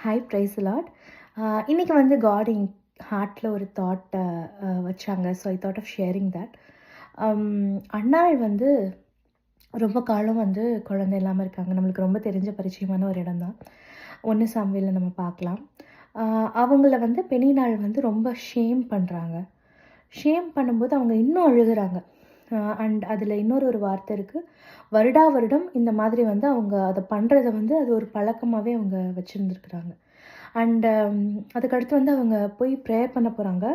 Hi price lot. இன்றைக்கி வந்து God என் ஹார்ட்டில் ஒரு தாட்டை வச்சாங்க. So I thought of sharing that. அண்ணாள் வந்து ரொம்ப காலம் வந்து குழந்தை இல்லாமல் இருக்காங்க. நம்மளுக்கு ரொம்ப தெரிஞ்ச பரிச்சயமான ஒரு இடம் தான். 1 சாமுவேலில் நம்ம பார்க்கலாம். அவங்கள வந்து பெனினாள் வந்து ரொம்ப ஷேம் பண்ணுறாங்க. ஷேம் பண்ணும்போது அவங்க இன்னும் அழுகுறாங்க. அண்ட் அதில் இன்னொரு வார்த்தை இருக்குது. வருடா வருடம் இந்த மாதிரி வந்து அவங்க அதை பண்ணுறத வந்து அது ஒரு பழக்கமாகவே அவங்க வச்சுருந்துருக்குறாங்க. அண்டு அதுக்கடுத்து வந்து அவங்க போய் ப்ரேயர் பண்ண போகிறாங்க.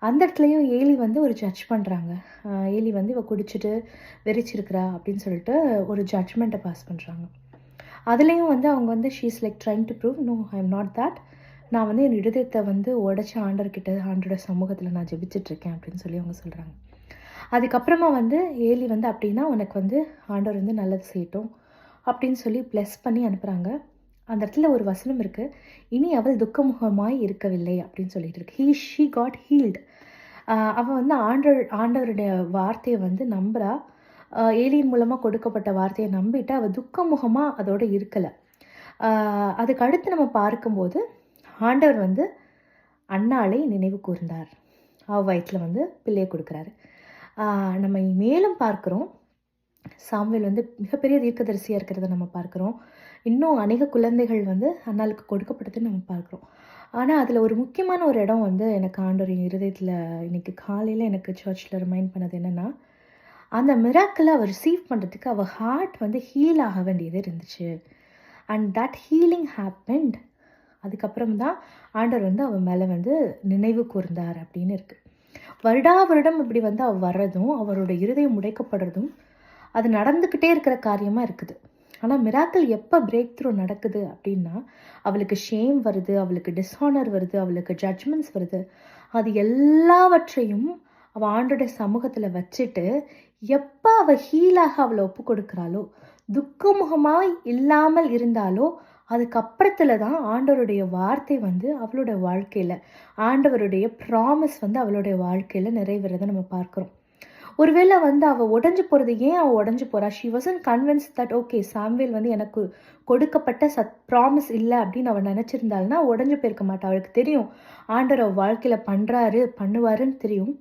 அந்த இடத்துலையும் ஏலி வந்து ஒரு ஜட்ஜ் பண்ணுறாங்க. ஏலி வந்து இவ குடிச்சிட்டு வெறிச்சிருக்கிறா அப்படின்னு சொல்லிட்டு ஒரு ஜட்ஜ்மெண்ட்டை பாஸ் பண்ணுறாங்க. அதுலேயும் வந்து அவங்க வந்து she's like trying to prove no I am not that. நான் வந்து என் இருதயத்தை வந்து உடச்சி ஆண்டோட சமூகத்தில் நான் ஜெபிச்சிட்ருக்கேன் அப்படின்னு சொல்லி அவங்க சொல்கிறாங்க. அதுக்கப்புறமா வந்து ஏலி வந்து அப்படின்னா உனக்கு வந்து ஆண்டவர் வந்து நல்லது செய்யட்டும் அப்படின்னு சொல்லி ப்ளஸ் பண்ணி அனுப்புகிறாங்க. அந்த இடத்துல ஒரு வசனம் இருக்குது, இனி அவள் துக்கமுகமாய் இருக்கவில்லை அப்படின்னு சொல்லிட்டு இருக்கு. She got healed. அவள் வந்து ஆண்டவருடைய வார்த்தையை வந்து நம்புகிறா. ஏலியின் மூலமாக கொடுக்கப்பட்ட வார்த்தையை நம்பிட்டு அவள் துக்கமுகமாக அதோடு இருக்கலை. அதுக்கு அடுத்து நம்ம பார்க்கும்போது ஆண்டவர் வந்து அன்னாளை நினைவு கூர்ந்தார். அவள் வயிற்றில் வந்து பிள்ளையை கொடுக்குறாரு. நம்ம மேலும் பார்க்குறோம், சாமுவேல் வந்து மிகப்பெரிய தீர்க்கதரிசியாக இருக்கிறத நம்ம பார்க்குறோம். இன்னும் அநேக குழந்தைகள் வந்து அன்னாளுக்கு கொடுக்கப்பட்டதுன்னு நம்ம பார்க்குறோம். ஆனால் அதில் ஒரு முக்கியமான ஒரு இடம் வந்து எனக்கு ஆண்டவர் இருதயத்தில் இன்றைக்கி காலையில் எனக்கு சர்ச்சில் ரிமைண்ட் பண்ணது என்னென்னா, அந்த மிராக்கிளை அவர் ரிசீவ் பண்ணுறதுக்கு அவள் ஹார்ட் வந்து ஹீல் ஆக வேண்டியது இருந்துச்சு. And that healing happened. அதுக்கப்புறம் தான் ஆண்டவர் வந்து அவள் மேலே வந்து நினைவு கூர்ந்தார் அப்படின்னு இருக்குது. வருடா வருடம் இப்படி வந்து அவள் வர்றதும் அவரோட இருதயம் உடைக்கப்படுறதும் அது நடந்துக்கிட்டே இருக்கிற காரியமாக இருக்குது. ஆனால் மிராக்கிள் எப்போ பிரேக் த்ரூ நடக்குது அப்படின்னா, அவளுக்கு ஷேம் வருது, அவளுக்கு டிஸ்ஹானர் வருது, அவளுக்கு ஜட்ஜ்மெண்ட்ஸ் வருது. அது எல்லாவற்றையும் அவள் ஆண்டோட சமூகத்தில் வச்சுட்டு எப்போ அவள் ஹீலாக அவளை ஒப்பு கொடுக்குறாளோ, துக்கமுகமாய் இல்லாமல் இருந்தாலோ, அதுக்கப்புறத்துல தான் ஆண்டவருடைய வார்த்தை வந்து அவளோட வாழ்க்கையில், ஆண்டவருடைய ப்ராமிஸ் வந்து அவளுடைய வாழ்க்கையில் நிறைவேறதை நம்ம பார்க்குறோம். ஒருவேளை வந்து அவள் உடஞ்சி போகிறது, ஏன் அவள் உடஞ்சி போகிறா? She wasn't convince that okay Samuel வந்து எனக்கு கொடுக்கப்பட்ட ப்ராமிஸ் இல்லை அப்படின்னு அவள் நினச்சிருந்தாள்னா உடஞ்சி போயிருக்க மாட்டாள். அவளுக்கு தெரியும் ஆண்டவர் அவள் வாழ்க்கையில் பண்ணுவாருன்னு தெரியும்.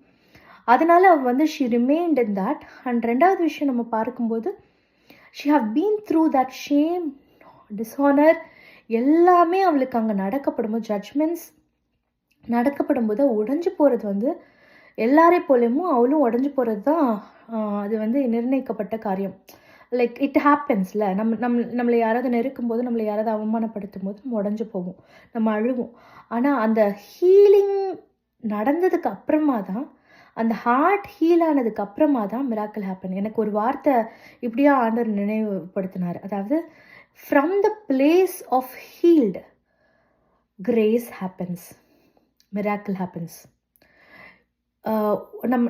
அதனால அவள் வந்து she remained in that. And ரெண்டாவது விஷயம் நம்ம பார்க்கும்போது, she have been through that shame, dishonour எல்லாமே அவளுக்கு அங்கே நடக்கப்படும்போது, ஜட்ஜ்மெண்ட்ஸ் நடக்கப்படும்போது உடஞ்சி போகிறது வந்து எல்லாரே போலேயும் அவளும் உடஞ்சி போகிறது தான். அது வந்து நிர்ணயிக்கப்பட்ட காரியம். லைக் இட் ஹேப்பன்ஸ்ல. நம்மளை யாராவது நெருக்கும் போது, நம்மளை யாராவது அவமானப்படுத்தும் போது நம்ம உடஞ்சி போவோம், நம்ம அழுவோம். ஆனால் அந்த ஹீலிங் நடந்ததுக்கு அப்புறமா தான், அந்த ஹார்ட் ஹீல் ஆனதுக்கு அப்புறமா தான் மிராக்கிள் ஹேப்பன். எனக்கு ஒரு வார்த்தை இப்படியா ஆண்டவர் நினைவுபடுத்தினார். அதாவது from the place of healed, grace happens, miracle happens.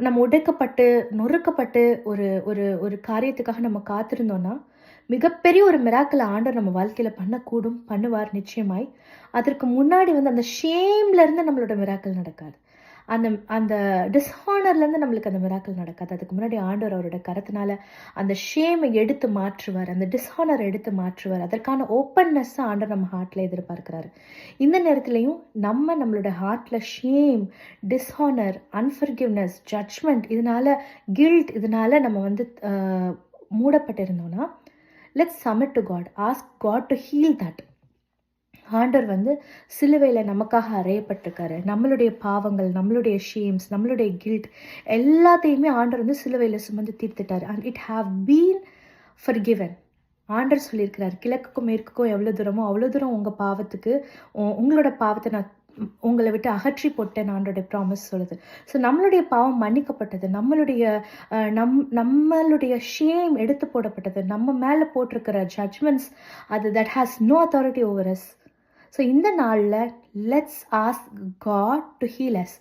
நம்ம உடைக்கப்பட்டு நொறுக்கப்பட்டு ஒரு ஒரு ஒரு காரியத்துக்காக நம்ம காத்திருந்தோன்னா மிகப்பெரிய ஒரு மிராக்கிள் ஆண்டவர் நம்ம வாழ்க்கையில் பண்ணுவார் நிச்சயமாய். அதற்கு முன்னாடி வந்து அந்த ஷேம்லேருந்து நம்மளோட மிராக்கிள் நடக்காது. அந்த டிஸ்ஹானர்லேருந்து நம்மளுக்கு அந்த மிராக்கிள் நடக்காது. அதுக்கு முன்னாடி ஆண்டவர் அவரோட கரத்தினால அந்த ஷேமை எடுத்து மாற்றுவார், அந்த டிஸ்ஹானர் எடுத்து மாற்றுவார். அதற்கான ஓப்பன்னஸ் ஆண்டவர் நம்ம ஹார்ட்டில் எதிர்பார்க்குறாரு. இந்த நேரத்துலையும் நம்மளோட ஹார்ட்டில் ஷேம், டிஸ்ஹானர், அன்ஃபர்கிவ்னஸ், ஜட்ஜ்மெண்ட், இதனால கில்ட், இதனால நம்ம வந்து மூடப்பட்டிருந்தோன்னா, let's submit to God, ask God to heal that. ஆண்டவர் வந்து சிலுவையில் நமக்காக அறையப்பட்டிருக்காரு. நம்மளுடைய பாவங்கள், நம்மளுடைய ஷேம்ஸ், நம்மளுடைய கில்ட் எல்லாத்தையுமே ஆண்டவர் வந்து சிலுவையில் சுமந்து தீர்த்துட்டார். And it have been forgiven. ஆண்டவர் சொல்லியிருக்கிறார், கிழக்குக்கும் மேற்குக்கும் எவ்வளோ தூரமோ அவ்வளோ தூரம் உங்கள் பாவத்துக்கு, உங்களோட பாவத்தை நான் உங்களை விட்டு அகற்றி போட்டேன் ஆண்டோடைய ப்ராமிஸ் சொல்லுது. ஸோ நம்மளுடைய பாவம் மன்னிக்கப்பட்டது, நம்மளுடைய ஷேம் எடுத்து போடப்பட்டது, நம்ம மேலே போட்டிருக்கிற ஜட்ஜ்மெண்ட்ஸ் அது that has no authority over us. So இந்த நாளில் let's ask God to heal us.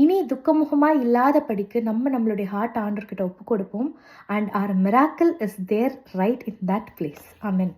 இனி துக்கமுகமாக இல்லாதபடிக்கு நம்மளுடைய ஹார்ட் ஆண்டர்கிட்ட ஒப்பு கொடுப்போம். And our miracle is there right in that place. Amen.